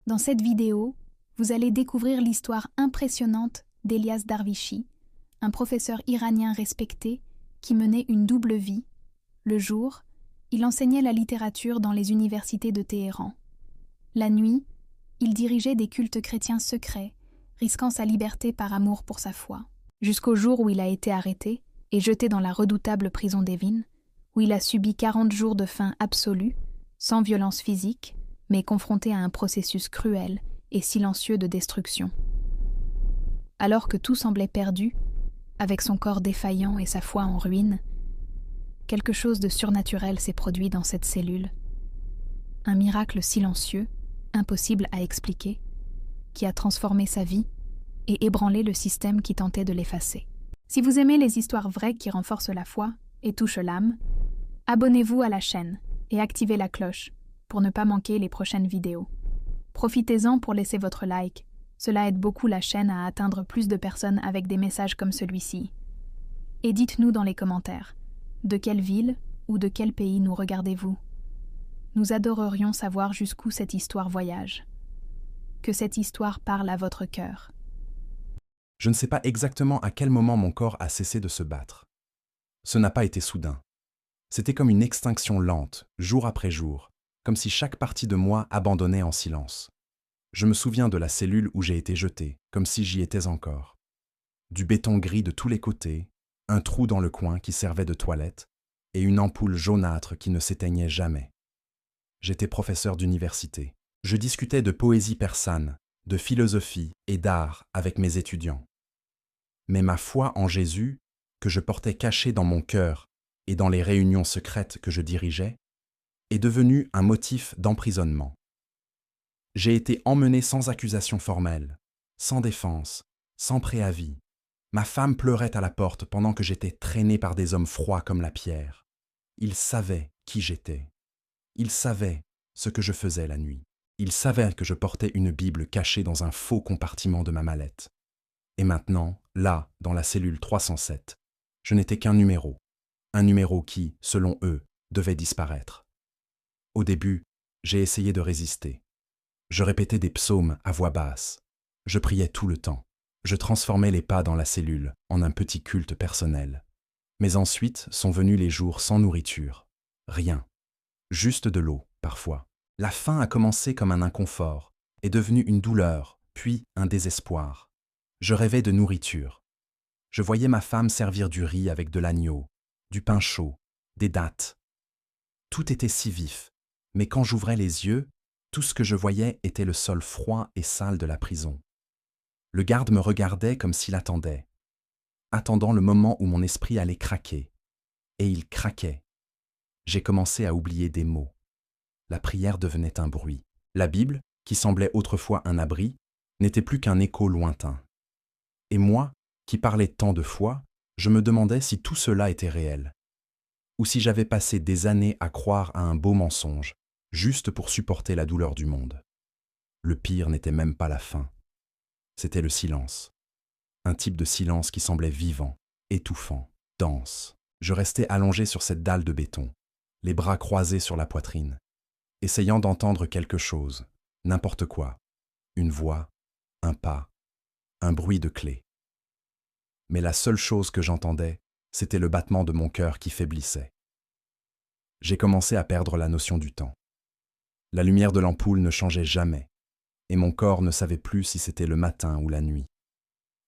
Dans cette vidéo, vous allez découvrir l'histoire impressionnante d'Elias Darvishi, un professeur iranien respecté qui menait une double vie. Le jour, il enseignait la littérature dans les universités de Téhéran. La nuit, il dirigeait des cultes chrétiens secrets, risquant sa liberté par amour pour sa foi. Jusqu'au jour où il a été arrêté et jeté dans la redoutable prison d'Evin, où il a subi 40 jours de faim absolue, sans violence physique, mais confronté à un processus cruel et silencieux de destruction. Alors que tout semblait perdu, avec son corps défaillant et sa foi en ruine, quelque chose de surnaturel s'est produit dans cette cellule. Un miracle silencieux, impossible à expliquer, qui a transformé sa vie et ébranlé le système qui tentait de l'effacer. Si vous aimez les histoires vraies qui renforcent la foi et touchent l'âme, abonnez-vous à la chaîne et activez la cloche pour ne pas manquer les prochaines vidéos. Profitez-en pour laisser votre like, cela aide beaucoup la chaîne à atteindre plus de personnes avec des messages comme celui-ci. Et dites-nous dans les commentaires, de quelle ville ou de quel pays nous regardez-vous? Nous adorerions savoir jusqu'où cette histoire voyage. Que cette histoire parle à votre cœur. Je ne sais pas exactement à quel moment mon corps a cessé de se battre. Ce n'a pas été soudain. C'était comme une extinction lente, jour après jour, comme si chaque partie de moi abandonnait en silence. Je me souviens de la cellule où j'ai été jeté, comme si j'y étais encore. Du béton gris de tous les côtés, un trou dans le coin qui servait de toilette, et une ampoule jaunâtre qui ne s'éteignait jamais. J'étais professeur d'université. Je discutais de poésie persane, de philosophie et d'art avec mes étudiants. Mais ma foi en Jésus, que je portais cachée dans mon cœur et dans les réunions secrètes que je dirigeais, est devenue un motif d'emprisonnement. J'ai été emmené sans accusation formelle, sans défense, sans préavis. Ma femme pleurait à la porte pendant que j'étais traîné par des hommes froids comme la pierre. Ils savaient qui j'étais. Ils savaient ce que je faisais la nuit. Ils savaient que je portais une Bible cachée dans un faux compartiment de ma mallette. Et maintenant, là, dans la cellule 307, je n'étais qu'un numéro. Un numéro qui, selon eux, devait disparaître. Au début, j'ai essayé de résister. Je répétais des psaumes à voix basse. Je priais tout le temps. Je transformais les pas dans la cellule en un petit culte personnel. Mais ensuite sont venus les jours sans nourriture. Rien. Juste de l'eau, parfois. La faim a commencé comme un inconfort, est devenue une douleur, puis un désespoir. Je rêvais de nourriture. Je voyais ma femme servir du riz avec de l'agneau, du pain chaud, des dattes. Tout était si vif, mais quand j'ouvrais les yeux, tout ce que je voyais était le sol froid et sale de la prison. Le garde me regardait comme s'il attendait, attendant le moment où mon esprit allait craquer. Et il craquait. J'ai commencé à oublier des mots. La prière devenait un bruit. La Bible, qui semblait autrefois un abri, n'était plus qu'un écho lointain. Et moi, qui parlais tant de foi, je me demandais si tout cela était réel, ou si j'avais passé des années à croire à un beau mensonge, juste pour supporter la douleur du monde. Le pire n'était même pas la faim. C'était le silence. Un type de silence qui semblait vivant, étouffant, dense. Je restais allongé sur cette dalle de béton, les bras croisés sur la poitrine, essayant d'entendre quelque chose, n'importe quoi, une voix, un pas, un bruit de clé. Mais la seule chose que j'entendais, c'était le battement de mon cœur qui faiblissait. J'ai commencé à perdre la notion du temps. La lumière de l'ampoule ne changeait jamais, et mon corps ne savait plus si c'était le matin ou la nuit.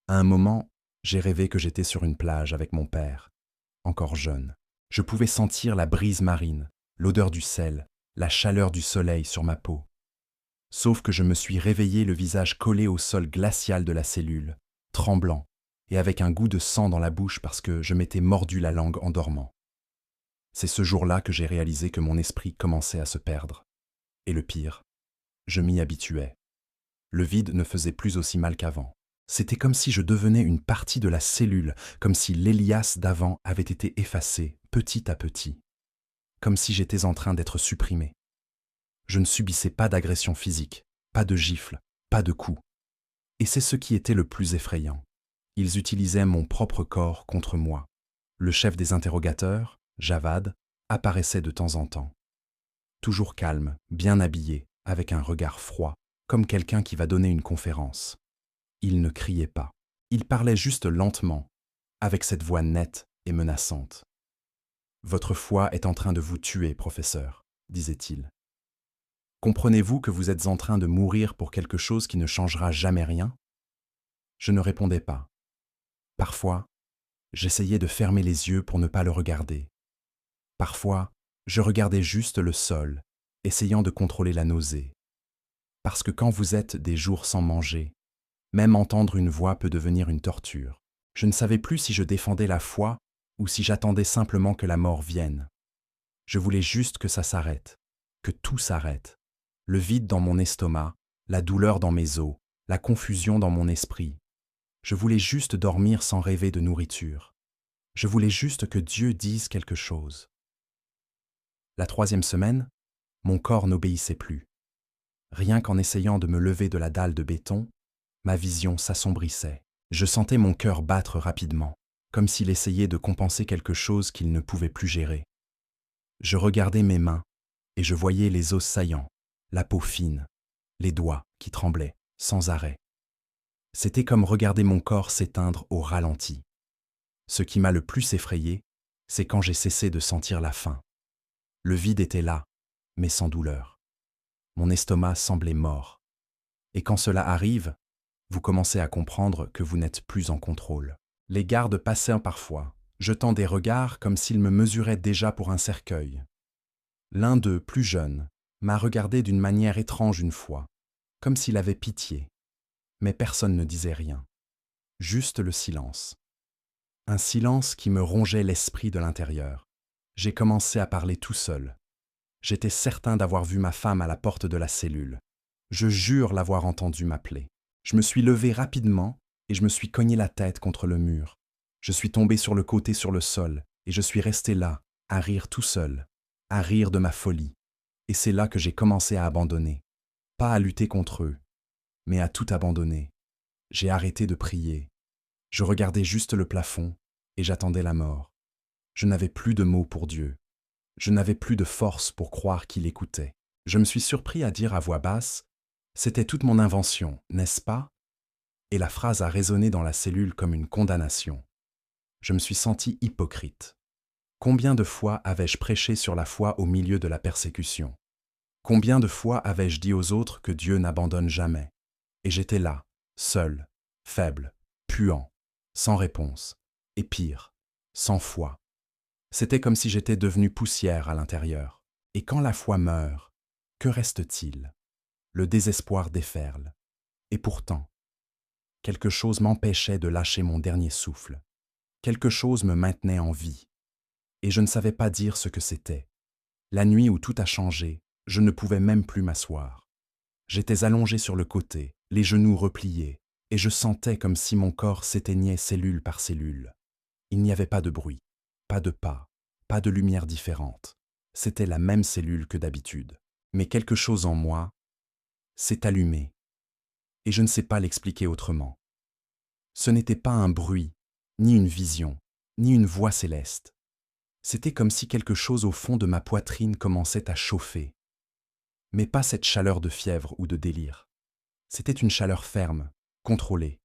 À un moment, j'ai rêvé que j'étais sur une plage avec mon père, encore jeune. Je pouvais sentir la brise marine, l'odeur du sel, la chaleur du soleil sur ma peau. Sauf que je me suis réveillé le visage collé au sol glacial de la cellule, tremblant, et avec un goût de sang dans la bouche parce que je m'étais mordu la langue en dormant. C'est ce jour-là que j'ai réalisé que mon esprit commençait à se perdre. Et le pire, je m'y habituais. Le vide ne faisait plus aussi mal qu'avant. C'était comme si je devenais une partie de la cellule, comme si l'Elias d'avant avait été effacé petit à petit. Comme si j'étais en train d'être supprimé. Je ne subissais pas d'agression physique, pas de gifles, pas de coups. Et c'est ce qui était le plus effrayant. Ils utilisaient mon propre corps contre moi. Le chef des interrogateurs, Javad, apparaissait de temps en temps. Toujours calme, bien habillé, avec un regard froid, comme quelqu'un qui va donner une conférence. Il ne criait pas. Il parlait juste lentement, avec cette voix nette et menaçante. « Votre foi est en train de vous tuer, professeur, » disait-il. « Comprenez-vous que vous êtes en train de mourir pour quelque chose qui ne changera jamais rien ?» Je ne répondais pas. Parfois, j'essayais de fermer les yeux pour ne pas le regarder. Parfois, je regardais juste le sol, essayant de contrôler la nausée. Parce que quand vous êtes des jours sans manger, même entendre une voix peut devenir une torture. Je ne savais plus si je défendais la foi ou si j'attendais simplement que la mort vienne. Je voulais juste que ça s'arrête, que tout s'arrête. Le vide dans mon estomac, la douleur dans mes os, la confusion dans mon esprit. Je voulais juste dormir sans rêver de nourriture. Je voulais juste que Dieu dise quelque chose. La 3e semaine, mon corps n'obéissait plus. Rien qu'en essayant de me lever de la dalle de béton, ma vision s'assombrissait. Je sentais mon cœur battre rapidement, comme s'il essayait de compenser quelque chose qu'il ne pouvait plus gérer. Je regardais mes mains et je voyais les os saillants, la peau fine, les doigts qui tremblaient sans arrêt. C'était comme regarder mon corps s'éteindre au ralenti. Ce qui m'a le plus effrayé, c'est quand j'ai cessé de sentir la faim. Le vide était là, mais sans douleur. Mon estomac semblait mort. Et quand cela arrive, vous commencez à comprendre que vous n'êtes plus en contrôle. Les gardes passaient parfois, jetant des regards comme s'ils me mesuraient déjà pour un cercueil. L'un d'eux, plus jeune, m'a regardé d'une manière étrange une fois, comme s'il avait pitié. Mais personne ne disait rien. Juste le silence. Un silence qui me rongeait l'esprit de l'intérieur. J'ai commencé à parler tout seul. J'étais certain d'avoir vu ma femme à la porte de la cellule. Je jure l'avoir entendue m'appeler. Je me suis levé rapidement et je me suis cogné la tête contre le mur. Je suis tombé sur le côté sur le sol et je suis resté là, à rire tout seul, à rire de ma folie. Et c'est là que j'ai commencé à abandonner. Pas à lutter contre eux, mais à tout abandonner. J'ai arrêté de prier. Je regardais juste le plafond et j'attendais la mort. Je n'avais plus de mots pour Dieu. Je n'avais plus de force pour croire qu'il écoutait. Je me suis surpris à dire à voix basse « C'était toute mon invention, n'est-ce pas ?» Et la phrase a résonné dans la cellule comme une condamnation. Je me suis senti hypocrite. Combien de fois avais-je prêché sur la foi au milieu de la persécution? Combien de fois avais-je dit aux autres que Dieu n'abandonne jamais? Et j'étais là, seul, faible, puant, sans réponse, et pire, sans foi. C'était comme si j'étais devenu poussière à l'intérieur. Et quand la foi meurt, que reste-t-il? Le désespoir déferle. Et pourtant, quelque chose m'empêchait de lâcher mon dernier souffle. Quelque chose me maintenait en vie. Et je ne savais pas dire ce que c'était. La nuit où tout a changé, je ne pouvais même plus m'asseoir. J'étais allongé sur le côté, les genoux repliés, et je sentais comme si mon corps s'éteignait cellule par cellule. Il n'y avait pas de bruit, pas de pas, pas de lumière différente. C'était la même cellule que d'habitude. Mais quelque chose en moi s'est allumé. Et je ne sais pas l'expliquer autrement. Ce n'était pas un bruit, ni une vision, ni une voix céleste. C'était comme si quelque chose au fond de ma poitrine commençait à chauffer. Mais pas cette chaleur de fièvre ou de délire. C'était une chaleur ferme, contrôlée.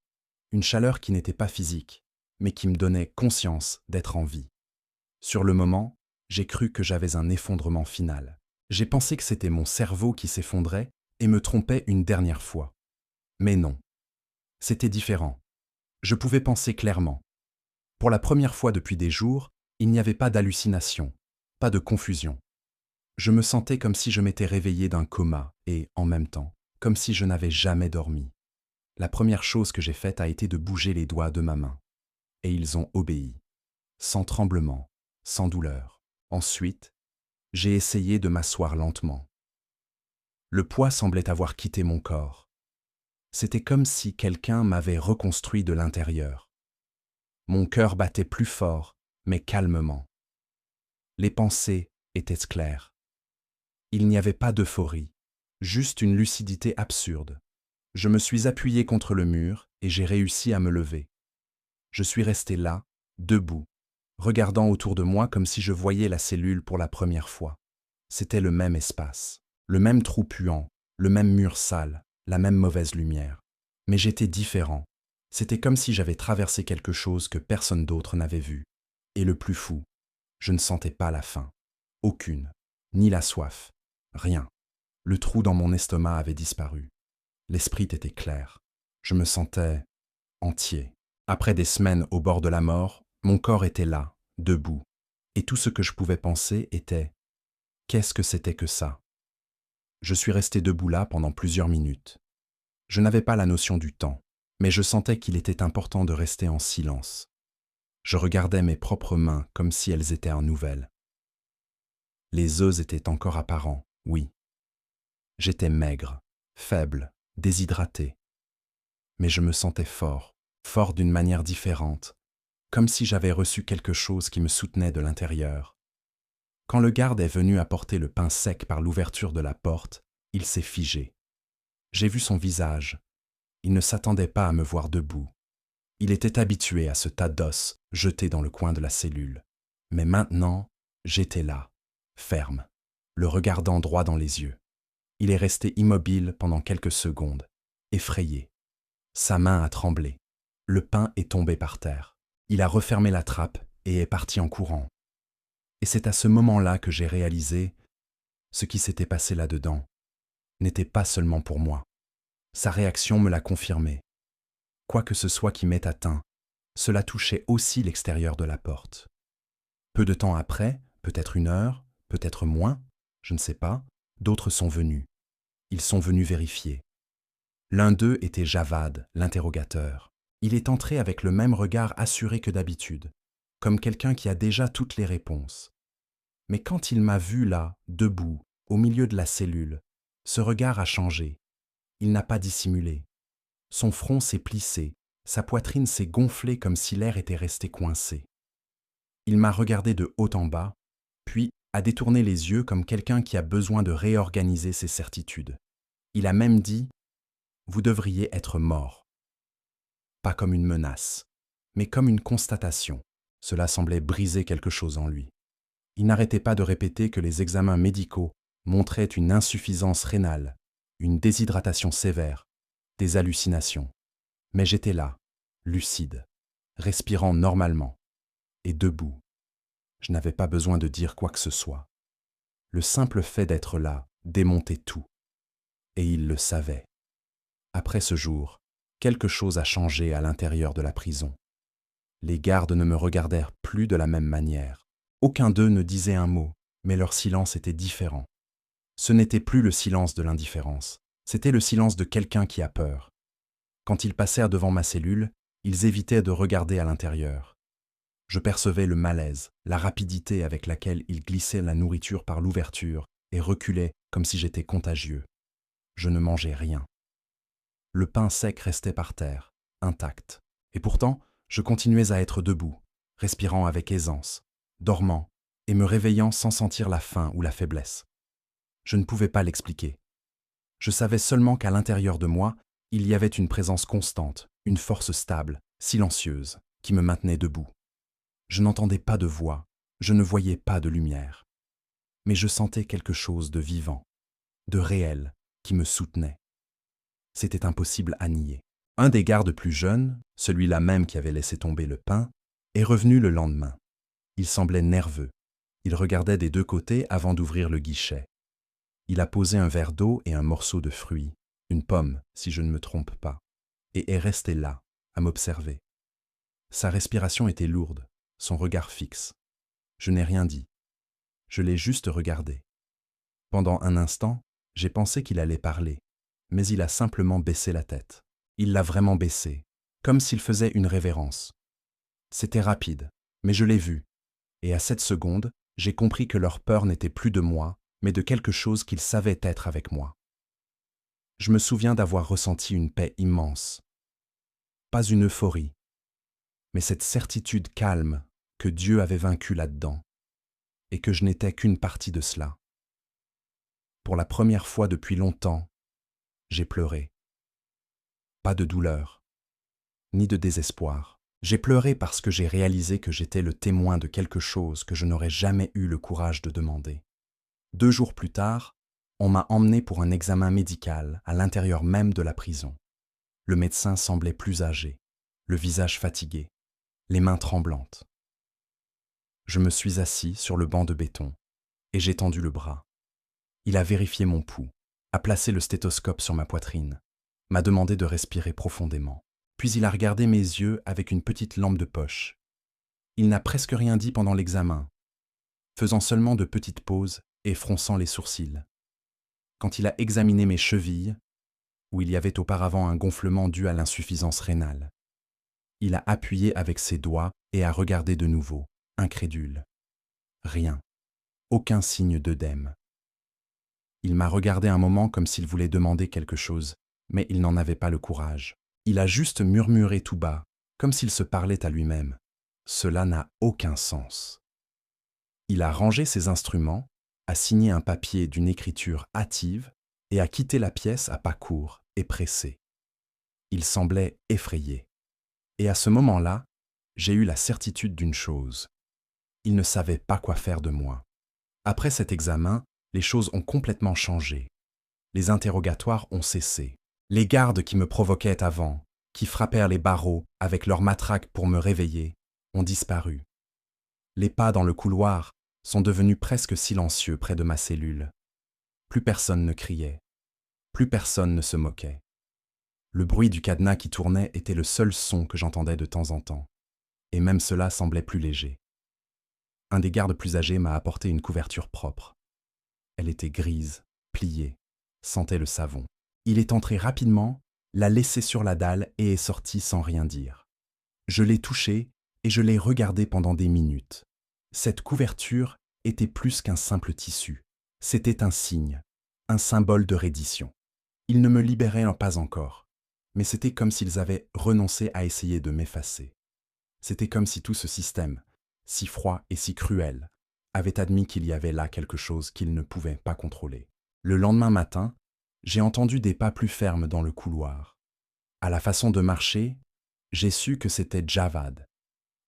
Une chaleur qui n'était pas physique, mais qui me donnait conscience d'être en vie. Sur le moment, j'ai cru que j'avais un effondrement final. J'ai pensé que c'était mon cerveau qui s'effondrait et me trompait une dernière fois. Mais non. C'était différent. Je pouvais penser clairement. Pour la première fois depuis des jours, il n'y avait pas d'hallucination, pas de confusion. Je me sentais comme si je m'étais réveillé d'un coma et, en même temps, comme si je n'avais jamais dormi. La première chose que j'ai faite a été de bouger les doigts de ma main. Et ils ont obéi, sans tremblement, sans douleur. Ensuite, j'ai essayé de m'asseoir lentement. Le poids semblait avoir quitté mon corps. C'était comme si quelqu'un m'avait reconstruit de l'intérieur. Mon cœur battait plus fort, mais calmement. Les pensées étaient claires. Il n'y avait pas d'euphorie, juste une lucidité absurde. Je me suis appuyé contre le mur et j'ai réussi à me lever. Je suis resté là, debout, regardant autour de moi comme si je voyais la cellule pour la première fois. C'était le même espace, le même trou puant, le même mur sale, la même mauvaise lumière. Mais j'étais différent. C'était comme si j'avais traversé quelque chose que personne d'autre n'avait vu. Et le plus fou, je ne sentais pas la faim. Aucune. Ni la soif. Rien. Le trou dans mon estomac avait disparu. L'esprit était clair. Je me sentais entier. Après des semaines au bord de la mort, mon corps était là, debout. Et tout ce que je pouvais penser était « Qu'est-ce que c'était que ça ?» Je suis resté debout là pendant plusieurs minutes. Je n'avais pas la notion du temps, mais je sentais qu'il était important de rester en silence. Je regardais mes propres mains comme si elles étaient nouvelles. Les os étaient encore apparents, oui. J'étais maigre, faible, déshydraté. Mais je me sentais fort, fort d'une manière différente, comme si j'avais reçu quelque chose qui me soutenait de l'intérieur. Quand le garde est venu apporter le pain sec par l'ouverture de la porte, il s'est figé. J'ai vu son visage. Il ne s'attendait pas à me voir debout. Il était habitué à ce tas d'os jeté dans le coin de la cellule. Mais maintenant, j'étais là, ferme, le regardant droit dans les yeux. Il est resté immobile pendant quelques secondes, effrayé. Sa main a tremblé. Le pain est tombé par terre. Il a refermé la trappe et est parti en courant. Et c'est à ce moment-là que j'ai réalisé ce qui s'était passé là-dedans n'était pas seulement pour moi. Sa réaction me l'a confirmé. Quoi que ce soit qui m'ait atteint, cela touchait aussi l'extérieur de la porte. Peu de temps après, peut-être 1 heure, peut-être moins, je ne sais pas, d'autres sont venus. Ils sont venus vérifier. L'un d'eux était Javad, l'interrogateur. Il est entré avec le même regard assuré que d'habitude, comme quelqu'un qui a déjà toutes les réponses. Mais quand il m'a vu là, debout, au milieu de la cellule, ce regard a changé. Il n'a pas dissimulé. Son front s'est plissé, sa poitrine s'est gonflée comme si l'air était resté coincé. Il m'a regardé de haut en bas, puis a détourné les yeux comme quelqu'un qui a besoin de réorganiser ses certitudes. Il a même dit « Vous devriez être mort ». Pas comme une menace, mais comme une constatation. Cela semblait briser quelque chose en lui. Il n'arrêtait pas de répéter que les examens médicaux montraient une insuffisance rénale, une déshydratation sévère, des hallucinations. Mais j'étais là, lucide, respirant normalement, et debout. Je n'avais pas besoin de dire quoi que ce soit. Le simple fait d'être là démontait tout. Et il le savait. Après ce jour, quelque chose a changé à l'intérieur de la prison. Les gardes ne me regardèrent plus de la même manière. Aucun d'eux ne disait un mot, mais leur silence était différent. Ce n'était plus le silence de l'indifférence, c'était le silence de quelqu'un qui a peur. Quand ils passèrent devant ma cellule, ils évitaient de regarder à l'intérieur. Je percevais le malaise, la rapidité avec laquelle ils glissaient la nourriture par l'ouverture et reculaient comme si j'étais contagieux. Je ne mangeais rien. Le pain sec restait par terre, intact. Et pourtant, je continuais à être debout, respirant avec aisance, dormant et me réveillant sans sentir la faim ou la faiblesse. Je ne pouvais pas l'expliquer. Je savais seulement qu'à l'intérieur de moi, il y avait une présence constante, une force stable, silencieuse, qui me maintenait debout. Je n'entendais pas de voix, je ne voyais pas de lumière. Mais je sentais quelque chose de vivant, de réel, qui me soutenait. C'était impossible à nier. Un des gardes plus jeunes, celui-là même qui avait laissé tomber le pain, est revenu le lendemain. Il semblait nerveux. Il regardait des 2 côtés avant d'ouvrir le guichet. Il a posé un verre d'eau et un morceau de fruit, une pomme, si je ne me trompe pas, et est resté là, à m'observer. Sa respiration était lourde, son regard fixe. Je n'ai rien dit. Je l'ai juste regardé. Pendant un instant, j'ai pensé qu'il allait parler, mais il a simplement baissé la tête. Il l'a vraiment baissée, comme s'il faisait une révérence. C'était rapide, mais je l'ai vu, et à cette seconde, j'ai compris que leur peur n'était plus de moi, mais de quelque chose qu'ils savaient être avec moi. Je me souviens d'avoir ressenti une paix immense. Pas une euphorie, mais cette certitude calme que Dieu avait vaincu là-dedans, et que je n'étais qu'une partie de cela. Pour la première fois depuis longtemps, j'ai pleuré. Pas de douleur, ni de désespoir. J'ai pleuré parce que j'ai réalisé que j'étais le témoin de quelque chose que je n'aurais jamais eu le courage de demander. 2 jours plus tard, On m'a emmené pour un examen médical à l'intérieur même de la prison. Le médecin semblait plus âgé, le visage fatigué, les mains tremblantes. Je me suis assis sur le banc de béton et j'ai tendu le bras. Il a vérifié mon pouls, a placé le stéthoscope sur ma poitrine, m'a demandé de respirer profondément. Puis il a regardé mes yeux avec une petite lampe de poche. Il n'a presque rien dit pendant l'examen, faisant seulement de petites pauses et fronçant les sourcils. Quand il a examiné mes chevilles, où il y avait auparavant un gonflement dû à l'insuffisance rénale, il a appuyé avec ses doigts et a regardé de nouveau, incrédule. Rien, aucun signe d'œdème. Il m'a regardé un moment comme s'il voulait demander quelque chose, mais il n'en avait pas le courage. Il a juste murmuré tout bas, comme s'il se parlait à lui-même. Cela n'a aucun sens. Il a rangé ses instruments, a signé un papier d'une écriture hâtive et a quitté la pièce à pas courts et pressés. Il semblait effrayé. Et à ce moment-là, j'ai eu la certitude d'une chose. Il ne savait pas quoi faire de moi. Après cet examen, les choses ont complètement changé. Les interrogatoires ont cessé. Les gardes qui me provoquaient avant, qui frappèrent les barreaux avec leurs matraques pour me réveiller, ont disparu. Les pas dans le couloir sont devenus presque silencieux près de ma cellule. Plus personne ne criait. Plus personne ne se moquait. Le bruit du cadenas qui tournait était le seul son que j'entendais de temps en temps. Et même cela semblait plus léger. Un des gardes plus âgés m'a apporté une couverture propre. Elle était grise, pliée, sentait le savon. Il est entré rapidement, l'a laissée sur la dalle et est sorti sans rien dire. Je l'ai touchée et je l'ai regardée pendant des minutes. Cette couverture était plus qu'un simple tissu. C'était un signe, un symbole de reddition. Ils ne me libéraient pas encore, mais c'était comme s'ils avaient renoncé à essayer de m'effacer. C'était comme si tout ce système, si froid et si cruel, avait admis qu'il y avait là quelque chose qu'ils ne pouvaient pas contrôler. Le lendemain matin, j'ai entendu des pas plus fermes dans le couloir. À la façon de marcher, j'ai su que c'était Javad.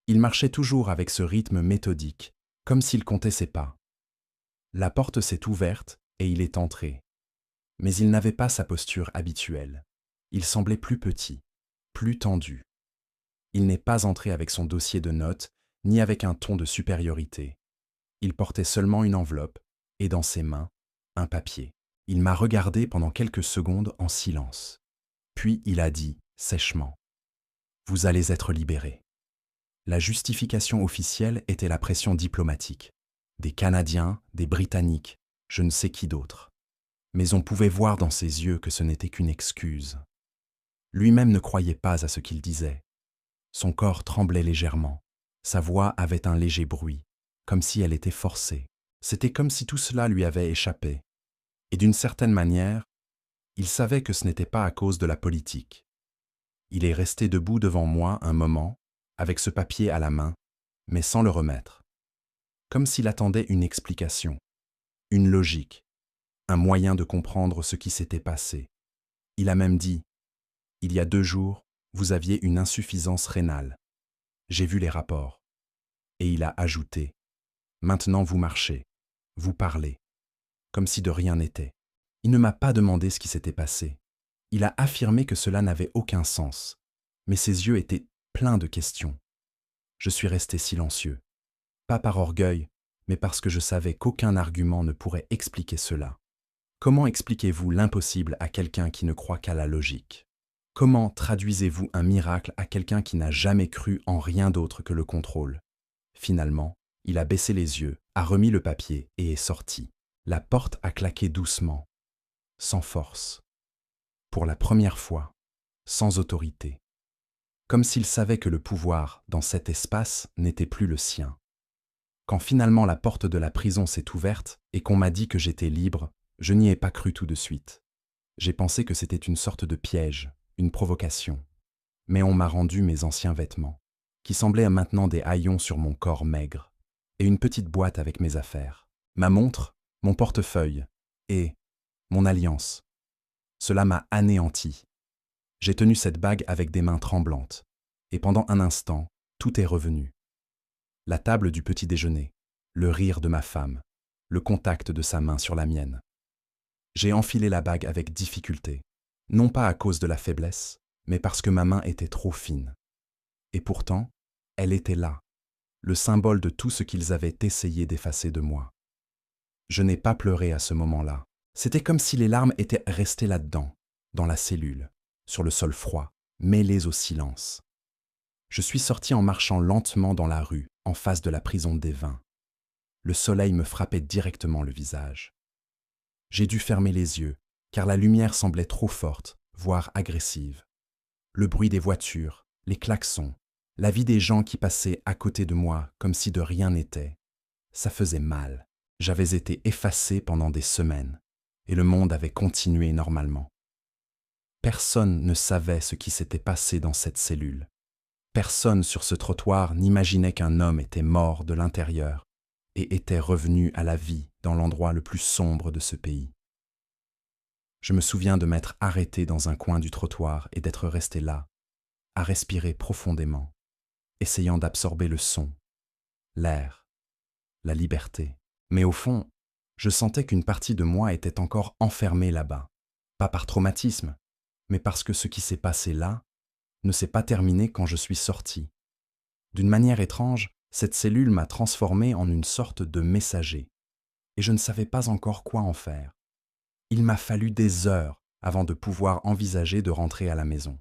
Il marchait toujours avec ce rythme méthodique, comme s'il comptait ses pas. La porte s'est ouverte et il est entré. Mais il n'avait pas sa posture habituelle. Il semblait plus petit, plus tendu. Il n'est pas entré avec son dossier de notes, ni avec un ton de supériorité. Il portait seulement une enveloppe, et dans ses mains, un papier. Il m'a regardé pendant quelques secondes en silence. Puis il a dit, sèchement, « Vous allez être libéré. » La justification officielle était la pression diplomatique. Des Canadiens, des Britanniques, je ne sais qui d'autre. Mais on pouvait voir dans ses yeux que ce n'était qu'une excuse. Lui-même ne croyait pas à ce qu'il disait. Son corps tremblait légèrement. Sa voix avait un léger bruit, comme si elle était forcée. C'était comme si tout cela lui avait échappé. Et d'une certaine manière, il savait que ce n'était pas à cause de la politique. Il est resté debout devant moi un moment, avec ce papier à la main, mais sans le remettre. Comme s'il attendait une explication, une logique, un moyen de comprendre ce qui s'était passé. Il a même dit, « Il y a 2 jours, vous aviez une insuffisance rénale. J'ai vu les rapports. » Et il a ajouté, « Maintenant vous marchez, vous parlez. » Comme si de rien n'était. Il ne m'a pas demandé ce qui s'était passé. Il a affirmé que cela n'avait aucun sens, mais ses yeux étaient pleins de questions. Je suis resté silencieux, pas par orgueil, mais parce que je savais qu'aucun argument ne pourrait expliquer cela. Comment expliquez-vous l'impossible à quelqu'un qui ne croit qu'à la logique? Comment traduisez-vous un miracle à quelqu'un qui n'a jamais cru en rien d'autre que le contrôle? Finalement, il a baissé les yeux, a remis le papier et est sorti. La porte a claqué doucement, sans force. Pour la première fois, sans autorité. Comme s'il savait que le pouvoir, dans cet espace, n'était plus le sien. Quand finalement la porte de la prison s'est ouverte et qu'on m'a dit que j'étais libre, je n'y ai pas cru tout de suite. J'ai pensé que c'était une sorte de piège, une provocation. Mais on m'a rendu mes anciens vêtements, qui semblaient maintenant des haillons sur mon corps maigre, et une petite boîte avec mes affaires. Ma montre, mon portefeuille et mon alliance. Cela m'a anéanti. J'ai tenu cette bague avec des mains tremblantes, et pendant un instant, tout est revenu. La table du petit déjeuner, le rire de ma femme, le contact de sa main sur la mienne. J'ai enfilé la bague avec difficulté, non pas à cause de la faiblesse, mais parce que ma main était trop fine. Et pourtant, elle était là, le symbole de tout ce qu'ils avaient essayé d'effacer de moi. Je n'ai pas pleuré à ce moment-là. C'était comme si les larmes étaient restées là-dedans, dans la cellule, sur le sol froid, mêlées au silence. Je suis sorti en marchant lentement dans la rue, en face de la prison des vins. Le soleil me frappait directement le visage. J'ai dû fermer les yeux, car la lumière semblait trop forte, voire agressive. Le bruit des voitures, les klaxons, la vie des gens qui passaient à côté de moi comme si de rien n'était. Ça faisait mal. J'avais été effacé pendant des semaines, et le monde avait continué normalement. Personne ne savait ce qui s'était passé dans cette cellule. Personne sur ce trottoir n'imaginait qu'un homme était mort de l'intérieur et était revenu à la vie dans l'endroit le plus sombre de ce pays. Je me souviens de m'être arrêté dans un coin du trottoir et d'être resté là, à respirer profondément, essayant d'absorber le son, l'air, la liberté. Mais au fond, je sentais qu'une partie de moi était encore enfermée là-bas, pas par traumatisme, mais parce que ce qui s'est passé là ne s'est pas terminé quand je suis sorti. D'une manière étrange, cette cellule m'a transformé en une sorte de messager, et je ne savais pas encore quoi en faire. Il m'a fallu des heures avant de pouvoir envisager de rentrer à la maison.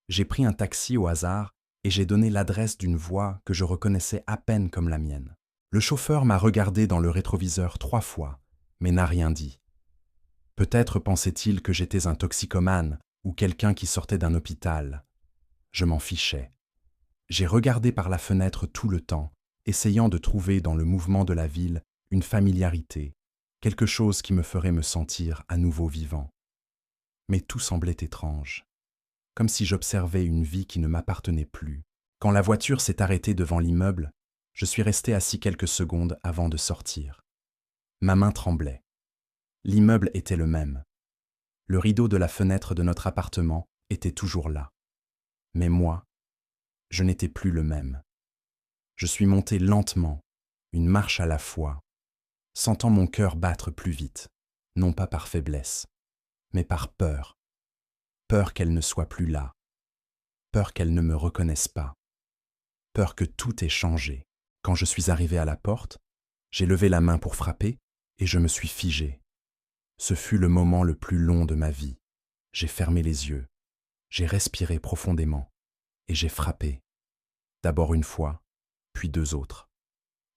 J'ai pris un taxi au hasard et j'ai donné l'adresse d'une voix que je reconnaissais à peine comme la mienne. Le chauffeur m'a regardé dans le rétroviseur 3 fois, mais n'a rien dit. Peut-être pensait-il que j'étais un toxicomane ou quelqu'un qui sortait d'un hôpital. Je m'en fichais. J'ai regardé par la fenêtre tout le temps, essayant de trouver dans le mouvement de la ville une familiarité, quelque chose qui me ferait me sentir à nouveau vivant. Mais tout semblait étrange, comme si j'observais une vie qui ne m'appartenait plus. Quand la voiture s'est arrêtée devant l'immeuble, je suis resté assis quelques secondes avant de sortir. Ma main tremblait. L'immeuble était le même. Le rideau de la fenêtre de notre appartement était toujours là. Mais moi, je n'étais plus le même. Je suis monté lentement, une marche à la fois, sentant mon cœur battre plus vite, non pas par faiblesse, mais par peur. Peur qu'elle ne soit plus là. Peur qu'elle ne me reconnaisse pas. Peur que tout ait changé. Quand je suis arrivé à la porte, j'ai levé la main pour frapper et je me suis figé. Ce fut le moment le plus long de ma vie. J'ai fermé les yeux, j'ai respiré profondément et j'ai frappé. D'abord une fois, puis 2 autres.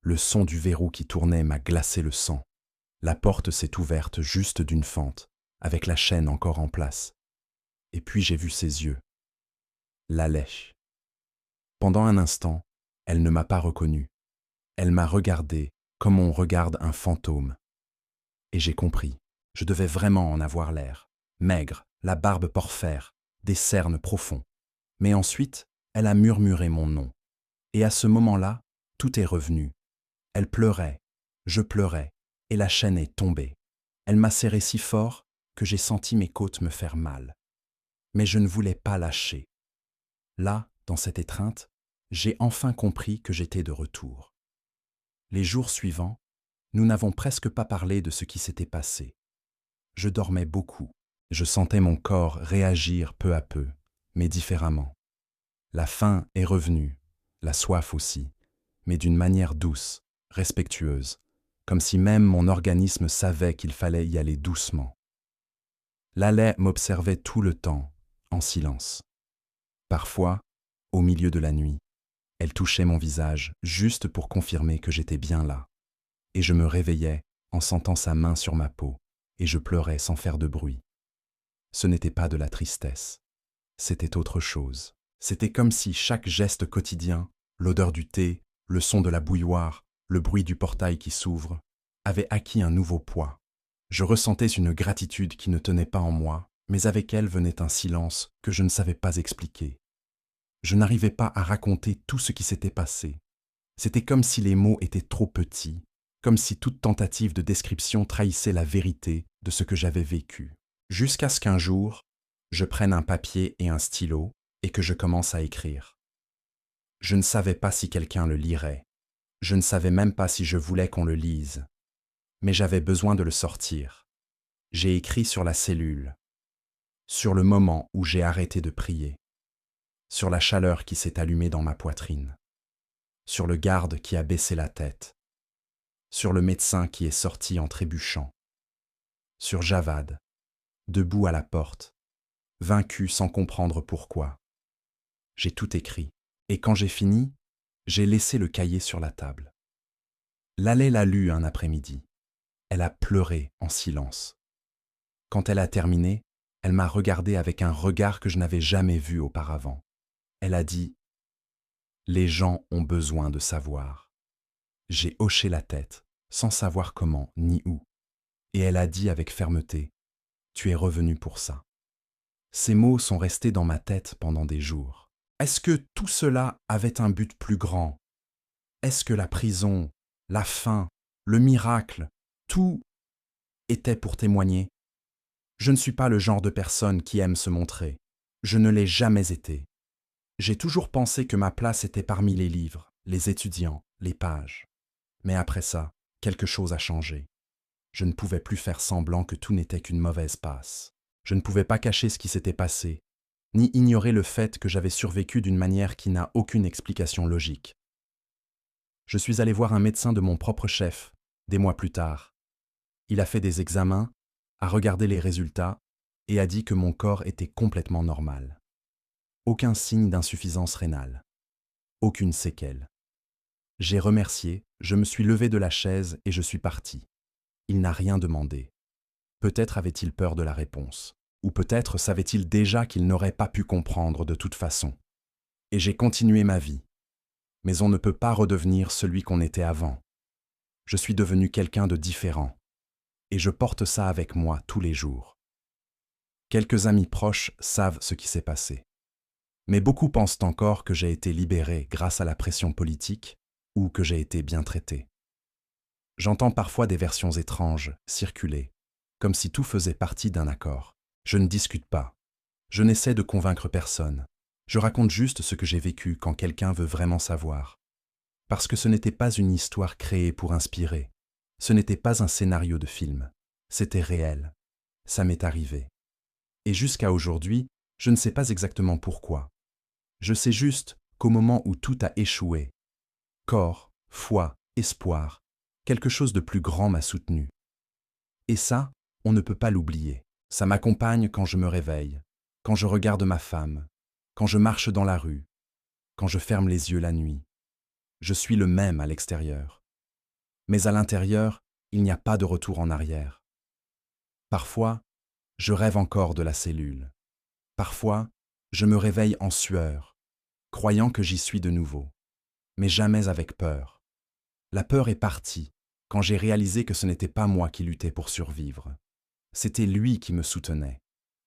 Le son du verrou qui tournait m'a glacé le sang. La porte s'est ouverte juste d'une fente, avec la chaîne encore en place. Et puis j'ai vu ses yeux. La lèche. Pendant un instant, elle ne m'a pas reconnu. Elle m'a regardé comme on regarde un fantôme. Et j'ai compris, je devais vraiment en avoir l'air. Maigre, la barbe porphyre, des cernes profonds. Mais ensuite, elle a murmuré mon nom. Et à ce moment-là, tout est revenu. Elle pleurait, je pleurais, et la chaîne est tombée. Elle m'a serré si fort que j'ai senti mes côtes me faire mal. Mais je ne voulais pas lâcher. Là, dans cette étreinte, j'ai enfin compris que j'étais de retour. Les jours suivants, nous n'avons presque pas parlé de ce qui s'était passé. Je dormais beaucoup. Je sentais mon corps réagir peu à peu, mais différemment. La faim est revenue, la soif aussi, mais d'une manière douce, respectueuse, comme si même mon organisme savait qu'il fallait y aller doucement. Laleh m'observait tout le temps, en silence. Parfois, au milieu de la nuit, elle touchait mon visage juste pour confirmer que j'étais bien là. Et je me réveillais en sentant sa main sur ma peau, et je pleurais sans faire de bruit. Ce n'était pas de la tristesse, c'était autre chose. C'était comme si chaque geste quotidien, l'odeur du thé, le son de la bouilloire, le bruit du portail qui s'ouvre, avait acquis un nouveau poids. Je ressentais une gratitude qui ne tenait pas en moi, mais avec elle venait un silence que je ne savais pas expliquer. Je n'arrivais pas à raconter tout ce qui s'était passé. C'était comme si les mots étaient trop petits, comme si toute tentative de description trahissait la vérité de ce que j'avais vécu. Jusqu'à ce qu'un jour, je prenne un papier et un stylo et que je commence à écrire. Je ne savais pas si quelqu'un le lirait. Je ne savais même pas si je voulais qu'on le lise. Mais j'avais besoin de le sortir. J'ai écrit sur la cellule, sur le moment où j'ai arrêté de prier, sur la chaleur qui s'est allumée dans ma poitrine, sur le garde qui a baissé la tête, sur le médecin qui est sorti en trébuchant, sur Javad, debout à la porte, vaincu sans comprendre pourquoi. J'ai tout écrit, et quand j'ai fini, j'ai laissé le cahier sur la table. Laleh l'a lu un après-midi. Elle a pleuré en silence. Quand elle a terminé, elle m'a regardé avec un regard que je n'avais jamais vu auparavant. Elle a dit « Les gens ont besoin de savoir ». J'ai hoché la tête, sans savoir comment ni où. Et elle a dit avec fermeté « Tu es revenu pour ça ». Ces mots sont restés dans ma tête pendant des jours. Est-ce que tout cela avait un but plus grand? Est-ce que la prison, la faim, le miracle, tout était pour témoigner? Je ne suis pas le genre de personne qui aime se montrer. Je ne l'ai jamais été. J'ai toujours pensé que ma place était parmi les livres, les étudiants, les pages. Mais après ça, quelque chose a changé. Je ne pouvais plus faire semblant que tout n'était qu'une mauvaise passe. Je ne pouvais pas cacher ce qui s'était passé, ni ignorer le fait que j'avais survécu d'une manière qui n'a aucune explication logique. Je suis allé voir un médecin de mon propre chef, des mois plus tard. Il a fait des examens, a regardé les résultats et a dit que mon corps était complètement normal. Aucun signe d'insuffisance rénale. Aucune séquelle. J'ai remercié, je me suis levé de la chaise et je suis parti. Il n'a rien demandé. Peut-être avait-il peur de la réponse, ou peut-être savait-il déjà qu'il n'aurait pas pu comprendre de toute façon. Et j'ai continué ma vie. Mais on ne peut pas redevenir celui qu'on était avant. Je suis devenu quelqu'un de différent. Et je porte ça avec moi tous les jours. Quelques amis proches savent ce qui s'est passé. Mais beaucoup pensent encore que j'ai été libéré grâce à la pression politique ou que j'ai été bien traité. J'entends parfois des versions étranges circuler, comme si tout faisait partie d'un accord. Je ne discute pas. Je n'essaie de convaincre personne. Je raconte juste ce que j'ai vécu quand quelqu'un veut vraiment savoir. Parce que ce n'était pas une histoire créée pour inspirer. Ce n'était pas un scénario de film. C'était réel. Ça m'est arrivé. Et jusqu'à aujourd'hui, je ne sais pas exactement pourquoi. Je sais juste qu'au moment où tout a échoué, corps, foi, espoir, quelque chose de plus grand m'a soutenu. Et ça, on ne peut pas l'oublier. Ça m'accompagne quand je me réveille, quand je regarde ma femme, quand je marche dans la rue, quand je ferme les yeux la nuit. Je suis le même à l'extérieur. Mais à l'intérieur, il n'y a pas de retour en arrière. Parfois, je rêve encore de la cellule. Parfois, je me réveille en sueur, croyant que j'y suis de nouveau, mais jamais avec peur. La peur est partie quand j'ai réalisé que ce n'était pas moi qui luttais pour survivre. C'était lui qui me soutenait,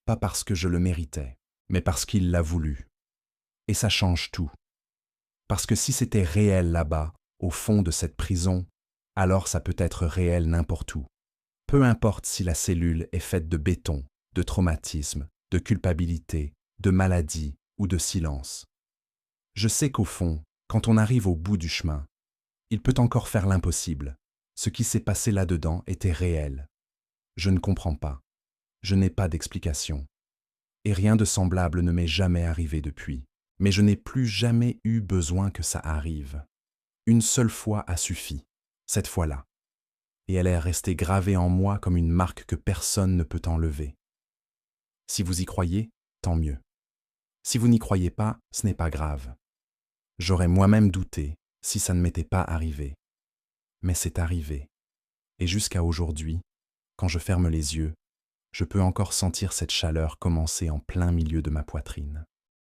pas parce que je le méritais, mais parce qu'il l'a voulu. Et ça change tout. Parce que si c'était réel là-bas, au fond de cette prison, alors ça peut être réel n'importe où. Peu importe si la cellule est faite de béton, de traumatisme, de culpabilité, de maladie ou de silence. Je sais qu'au fond, quand on arrive au bout du chemin, il peut encore faire l'impossible. Ce qui s'est passé là-dedans était réel. Je ne comprends pas. Je n'ai pas d'explication. Et rien de semblable ne m'est jamais arrivé depuis. Mais je n'ai plus jamais eu besoin que ça arrive. Une seule fois a suffi, cette fois-là. Et elle est restée gravée en moi comme une marque que personne ne peut enlever. Si vous y croyez, tant mieux. Si vous n'y croyez pas, ce n'est pas grave. J'aurais moi-même douté si ça ne m'était pas arrivé. Mais c'est arrivé. Et jusqu'à aujourd'hui, quand je ferme les yeux, je peux encore sentir cette chaleur commencer en plein milieu de ma poitrine.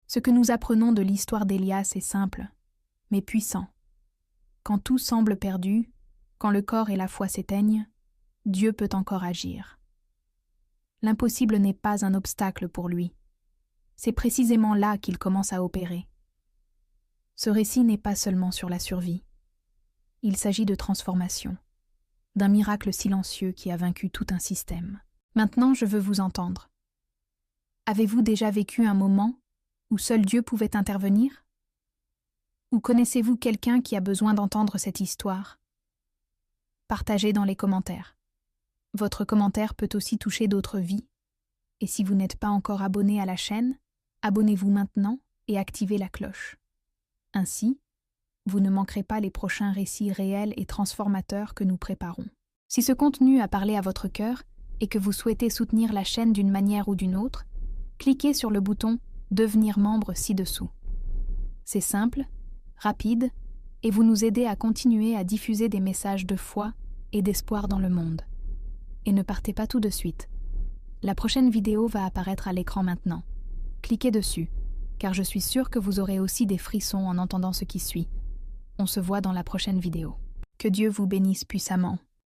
Ce que nous apprenons de l'histoire d'Élias est simple, mais puissant. Quand tout semble perdu, quand le corps et la foi s'éteignent, Dieu peut encore agir. L'impossible n'est pas un obstacle pour lui. C'est précisément là qu'il commence à opérer. Ce récit n'est pas seulement sur la survie. Il s'agit de transformation, d'un miracle silencieux qui a vaincu tout un système. Maintenant, je veux vous entendre. Avez-vous déjà vécu un moment où seul Dieu pouvait intervenir? Ou connaissez-vous quelqu'un qui a besoin d'entendre cette histoire? Partagez dans les commentaires. Votre commentaire peut aussi toucher d'autres vies. Et si vous n'êtes pas encore abonné à la chaîne, abonnez-vous maintenant et activez la cloche. Ainsi, vous ne manquerez pas les prochains récits réels et transformateurs que nous préparons. Si ce contenu a parlé à votre cœur et que vous souhaitez soutenir la chaîne d'une manière ou d'une autre, cliquez sur le bouton « Devenir membre » ci-dessous. C'est simple, rapide, et vous nous aidez à continuer à diffuser des messages de foi et d'espoir dans le monde. Et ne partez pas tout de suite. La prochaine vidéo va apparaître à l'écran maintenant. Cliquez dessus, car je suis sûre que vous aurez aussi des frissons en entendant ce qui suit. On se voit dans la prochaine vidéo. Que Dieu vous bénisse puissamment.